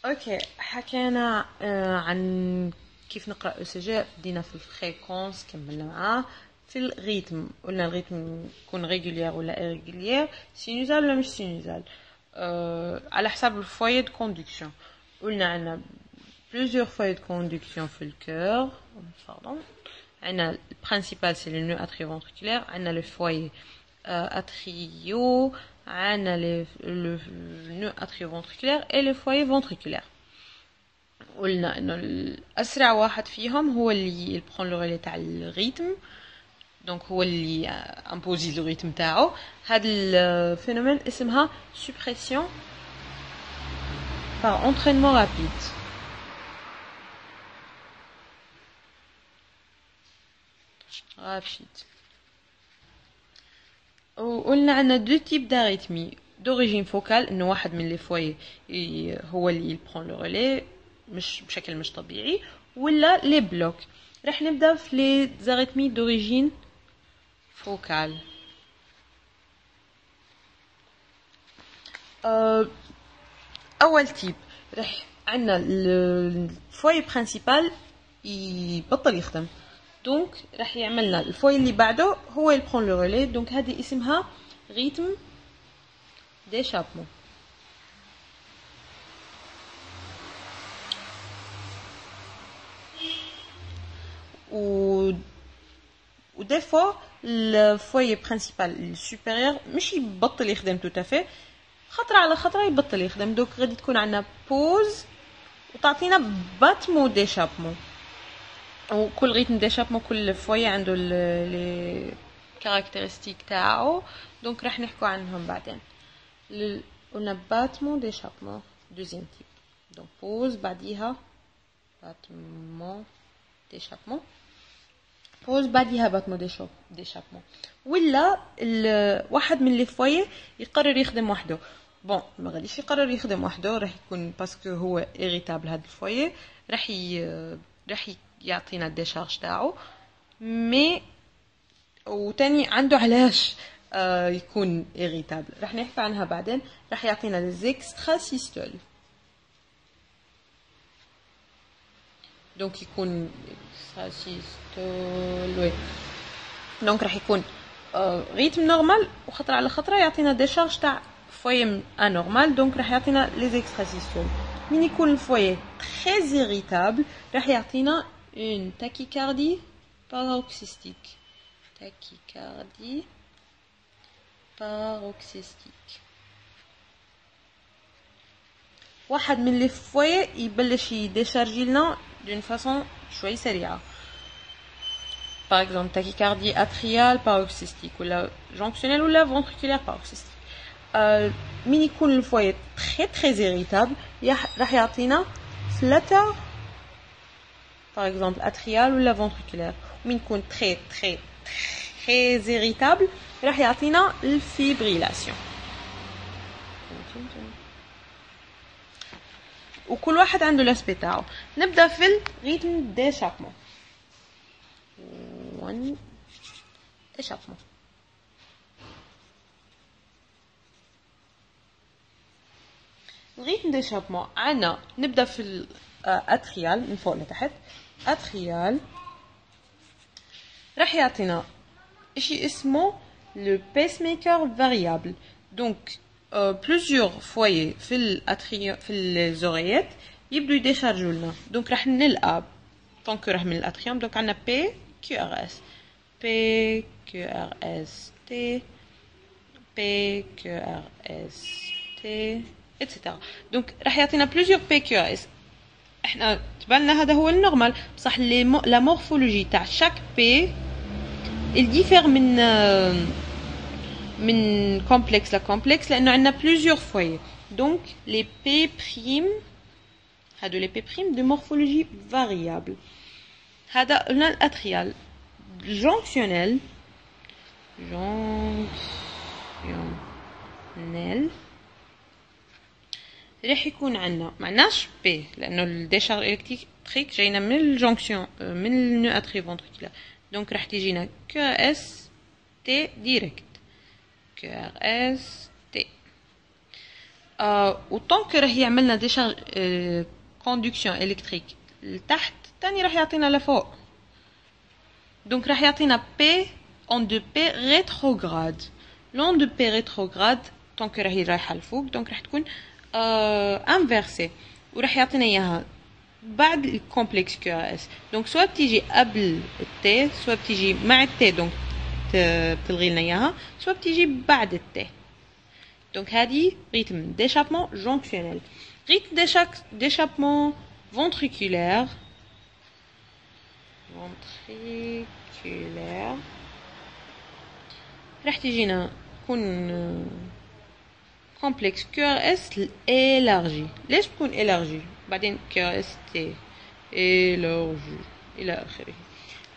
اوكي، حكينا عن كيف نقرأ ECG. بدينا في الفريكونس، كملنا معاه في الريتم. قلنا الريتم يكون ريغولير ولا ايريغولير، سينوزال ولا مش سينوزال، على حسب الفوية دو كوندكسيون. قلنا عندنا plusieurs foyers de conduction في الكور. pardon. عندنا البرينسيبال سي لو نو اتريوفنتريكولير، عندنا لو فويي اتريو، عندنا لو نو اتريوفنتريكولير اي لو فويي فنتريكولير. قلنا انه الاسرع واحد فيهم هو اللي يبرون لو ريلي تاع الريتم، دونك هو اللي امبوزي لو ريتم تاعو. هاد الفينومين اسمها سوبريسيون par entraînement rapide. وقلنا عندنا دو تيب d'arrhythmie d'origine focale، انه واحد من لي فوي هو اللي يبرون لو ريلي مش بشكل مش طبيعي، ولا لي بلوك. راح نبدا في لي زاريتمي d'origine focale. اول تيب راح عندنا الفوي برينسيبال يبطل يخدم، دونك راح يعملنا الفوي اللي بعده هو يبرون لو ريلي، دونك هذه اسمها ريتم d'échappement. و des fois le foyer principal supérieur مش يبطل يخدم tout à fait، خطرة على خطرة يبطل يخدم، دوك غادي تكون عندنا بوز وتعطينا باتمو ديشابمون. وكل ريتم ديشابمون كل فوي عنده لي كاركتيرستيك تاعو، دونك راح نحكوا عنهم بعدين. قلنا باتمون ديشابمون دوزيام تيب، دونك بوز بعديها باتمون ديشابمون، بوز بعديها باتمون ديشابمون. ولا واحد من لي فوي يقرر يخدم وحده. بون ما غاديش يقرر يخدم وحده، راح يكون باسكو هو ايريتابل هاد الفوي، راح يعطينا الديشارج تاعو. مي وتاني عنده علاش يكون ايريتابل، راح نحكي عنها بعدين. راح يعطينا لي زيكسترا سيستول، دونك يكون اكسترا سيستول وي، دونك راح يكون ريتم نورمال وخطره على خطره يعطينا ديشارج تاع فوي انورمال، دونك راح يعطينا لي زيكسترا سيستول. من يكون الفوي تري ايريتابل راح يعطينا une tachycardie paroxystique. Tachycardie paroxystique. واحد من لي فوي يبلش يديشارجي لنا دون فاصون شوي سريعه. Par exemple, tachycardie atriale paroxystique ولا jonctionnelle ولا ventriculaire paroxystique. من يكون الفوي très irritable راح يعطينا flutter par exemple atrial ولا ventriculaire. ومن يكون très irritable راح يعطينا الفيبريلاسيون. وكل واحد عنده لاسبي تاعو. نبدا في الريتم ديشابمون. 1 échappement. الريتم ديشابمون عنا نبدا في الاتريال من فوق لتحت. اتريال راح يعطينا شيء اسمه لو بيس ميكر فاريابل. دونك بلوزيور فوي في الاتريال في الزوريات يبدو يديشارجوا لنا، دونك راح نلقى طونك راه من الاتريوم. دونك عندنا بي كيو ار اس، بي كيو ار اس تي، بي كيو ار اس تي اتسيتيرا. دونك راح يعطينا بلوزيور بي كيو ار اس. احنا تبالنا هذا هو النورمال، بصح لا مورفولوجي تاع شاك بي الديفير من كومبلكس لكومبلكس، لانه عندنا بلوزيور فوي. دونك لي بي بريم هادو لي بي بريم دو مورفولوجي فاريابل. هذا قلنا الاتريال. جونكسيونيل راح يكون عندنا معناش بي، لانه الديشارج الكتريك جاينا من الجونكسيون من النو اتري فونتريكولار، دونك راح تجينا كيو اس تي ديريكت. كيو ار اس تي وطونك راه يعمل لنا ديشارج كوندكسيون الكتريك لتحت تاني راح يعطينا لفوق. دونك راح يعطينا بي اون دو بي ريتروغراد. لون دو بي ريتروغراد طونك راهي رايحه لفوق دونك راح تكون انفيرسي وراح يعطينا اياها بعد الكومبلكس كيو اس. دونك سواء بتيجي قبل التي سواء بتيجي مع التي دونك بتلغي لنا اياها سواء بتيجي بعد التي. دونك هذه ريتم d'échappement jonctionnel. rythme d'échappement ventriculaire راح تجينا تكون كومبلكس كيو ار اس élargi. ليش تكون élargi بعدين كيو ار اس تي élargi الى اخره.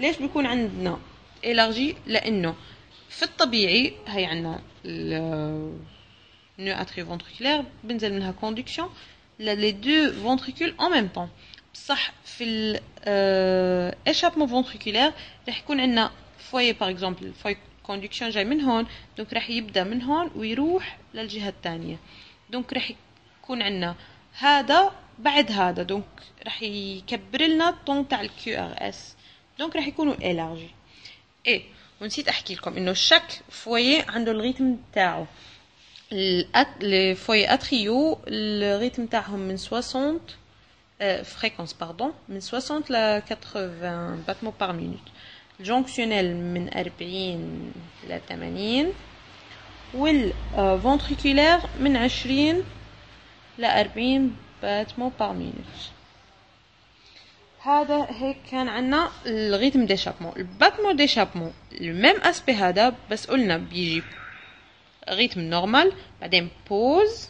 ليش بيكون عندنا élargi؟ لانه في الطبيعي هي عندنا nœud atrioventriculaire بنزل منها conduction les deux ventricules en même temps. بصح في l'échappement ventriculaire راح يكون عندنا فوية par exemple فوية conduction جاي من هون دونك راح يبدا من هون ويروح للجهة الثانية. دونك راح يكون عندنا هذا بعد هذا دونك راح يكبر لنا الطون تاع الكيو ار اس دونك راح يكونوا élargi. ايه ونسيت احكي لكم انه شك فوية عنده الريتم تاعو. les foyers atriaux le rythme تاعهم من 60 fréquence pardon من 60 ل 80 battements par minute. الجونكسيونيل من 40 ل 80 والفنتريكولير من 20 ل 40 battements par minute. هذا هيك كان عنا الريتم ديشابمون. الباتمون ديشابمون الميم اسبي هذا بس قلنا بيجي ريتم نورمال بعدين بوز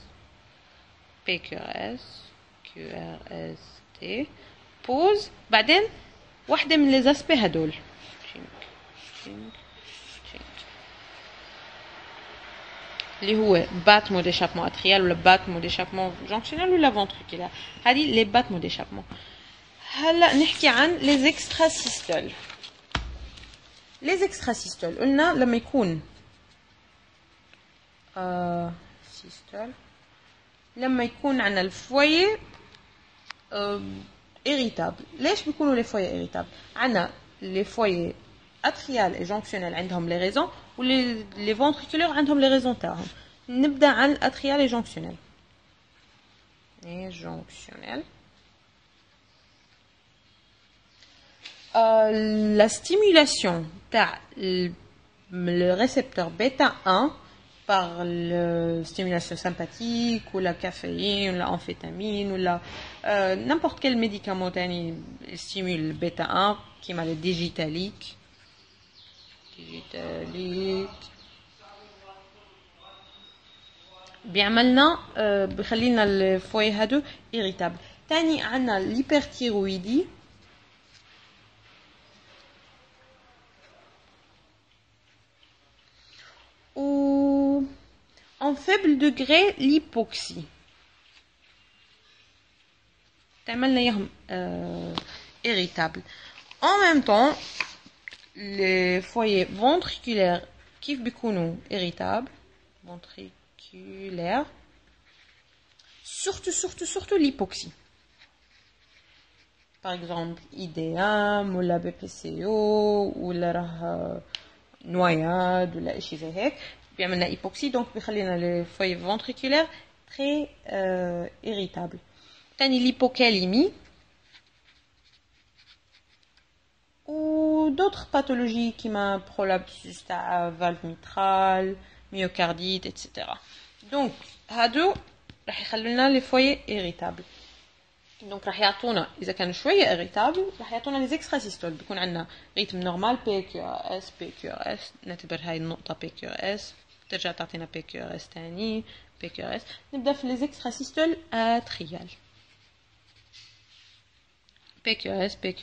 بي كيو ار اس تي بوز بعدين واحدة من لي اسبي هدول اللي هو باتمو ديشابمون اتريال ولا باتمو ديشابمون جونكسيونيل ولا فونتريكولار. هذه لي باتمو ديشابمون. هلا نحكي عن لي زيكسترا سيستول. لي زيكسترا سيستول قلنا لما يكون سيستول لما يكون عندنا الفوية إريتابل. ليش بيكونوا لي فوية إريتابل؟ عندنا لي فوية اتريال اي جونكسيونيل عندهم لي ريزون ولي لي فونتريكولير عندهم لي ريزون تاعهم. نبدا عن الاتريال اي جونكسيونيل. La stimulation le récepteur bêta 1 par la stimulation sympathique ou la caféine ou l'amphétamine ou n'importe quel médicament stimule le bêta 1 qui m'a le digitalique بيعملنا بخلينا الفوية هادو irritable. تاني عنا l'hyperthyroïdie ou en faible degré l'hypoxie تعملنا يهم irritable. En même temps les foyers ventriculaires كيف بيكونوا irritables ventriculaires surtout l'hypoxie. Par exemple IDM ou la BPCO ou la noyade ou la شيء زي هيك بيعملنا hypoxie donc بيخلينا les foyers ventriculaires très irritables. تاني l'hypocalémie ou d'autres pathologies qui m'a prolapsus تاع valve mitrale myocardite etc. donc هادو راح يخلونا les foyers irritables. donc راح يعطونا اذا كانوا شويه irritables راح يعطونا les extrasystole بيكون عندنا ريتم نورمال بي كيو اس بي كيو اس. نعتبر هاي النقطه بي كيو اس ترجع تعطينا بي كيو اس ثاني بي كيو اس. نبدا في les extrasystole atrial بي كيو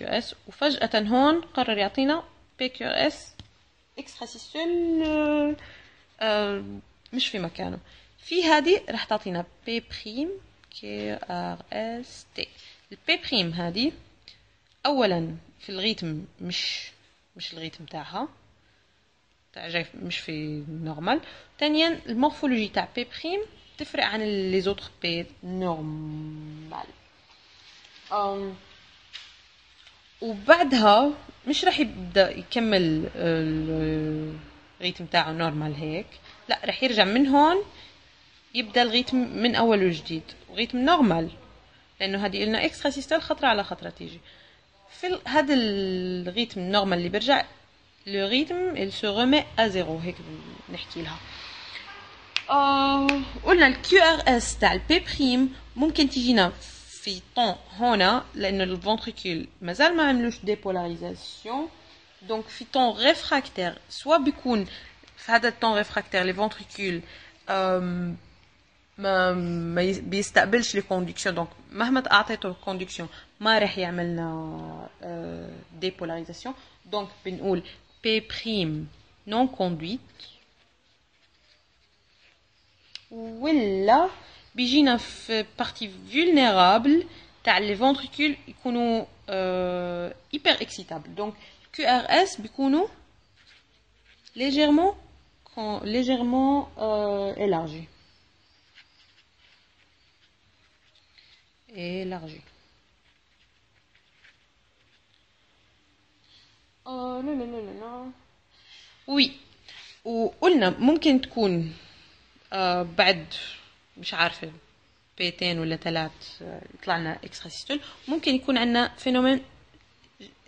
اس وفجأة هون قرر يعطينا بي كيو اس اكستراسيستول مش في مكانه. في هذه راح تعطينا بي بريم كي ار اس تي. البي بريم هذه اولا في الريتم مش الريتم تاعها تاع جاي مش في نورمال. ثانيا المورفولوجي تاع بي بريم تفرق عن les autres P normal. وبعدها مش رح يبدأ يكمل الريتم تاعه نورمال هيك، لا رح يرجع من هون يبدأ الريتم من أول وجديد، وريتم نورمال لأنه هذه قلنا إكسترا سيستول خطرة على خطرة تيجي. في هذا الريتم نورمال اللي برجع لو ريتم il se remet à zéro هيك نحكي لها. قلنا الكيو ار اس تاع البي بريم ممكن تيجينا في طون هنا لأنه الفنتريكول مازال ما عملوش ديبولاريزاسيون، دونك في طون ريفراكتير سوا بيكون في هذا الطون ريفراكتير لي فنتريكول ما بيستقبلش لي كوندكسيون، دونك مهما اعطيته كوندكسيون ما راح يعملنا ديبولاريزاسيون، دونك بنقول بي بريم نون كوندويت. ولا بيجينا في بارتي فولنيرابل تاع لي فونتريكول يكونوا hyper excitable، donc QRS بيكونوا légèrement élargi. لا وي. وقلنا ممكن تكون بعد مش عارفة بيتين ولا 3 يطلع لنا اكسترا سيستول، ممكن يكون عندنا فينومين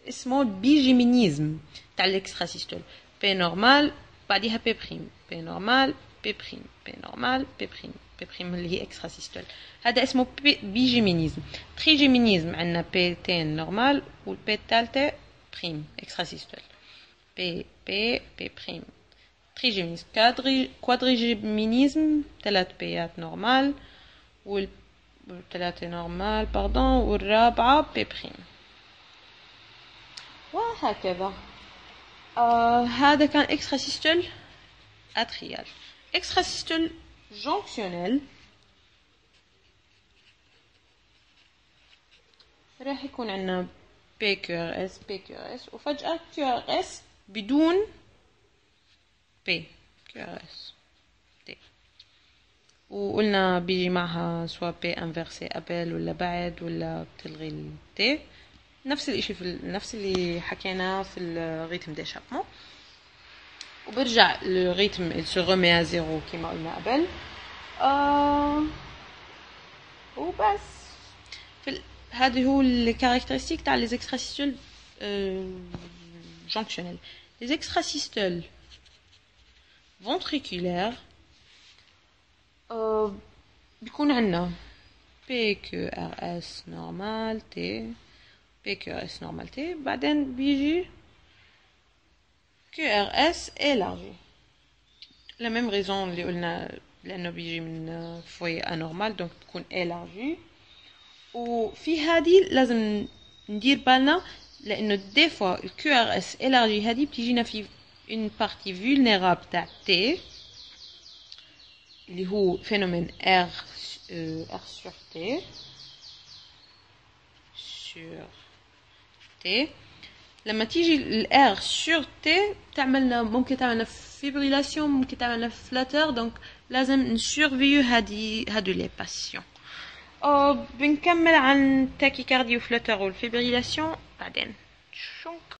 اسمه بيجيمينيزم تاع الاكسترا سيستول، بي نورمال بعديها بي بريم، بي نورمال بي بريم، بي نورمال بي بريم، بي بريم اللي هي اكسترا سيستول، هذا اسمه بيجيمينيزم. تريجيمينيزم عندنا بيتين نورمال والبي الثالثة بريم اكسترا سيستول، بي بي بي بريم. تريجيمينيزم. كوادريجيمينيزم 3 بيات نورمال والثلاثة نورمال والرابعة بي بريم، وهكذا. هذا كان اكسترا سيستول اتريال. اكسترا سيستول جونكسيونيل راح يكون عندنا بي كيو ار اس بي كيو ار اس، وفجأة كيو ار اس بدون بي كيو ار اس تي، وقلنا بيجي معها سواء بي انفرسي قبل ولا بعد ولا بتلغي التي، نفس الاشي نفس اللي حكيناه في الريتم ديشابمون، وبرجع الريتم il se remet à zéro كما قلنا قبل. وبس هذه هو الكاركترستيك تاع les extrasystoles jonctionnels. les extrasystoles ventriculaires بيكون عندنا PQRS normal T PQRS normal T، بعدين بيجي QRS élargi. la même raison اللي قلنا لأنه بيجي من فوي anormal donc تكون élargi. وفي هذه لازم ندير بالنا لأنه دي فوا ال QRS élargi هذه بتيجينا في une partie vulnérable تاع T اللي هو phénomène R sur T. لما تيجي ال R sur T تعملنا ممكن تعملنا fibrillation ممكن تعملنا flutter، دونك لازم نسورفيو هادو لي باسيون. بنكمل عن تاكيكاردي وفلوتر والفيبريلاسيون بعدين.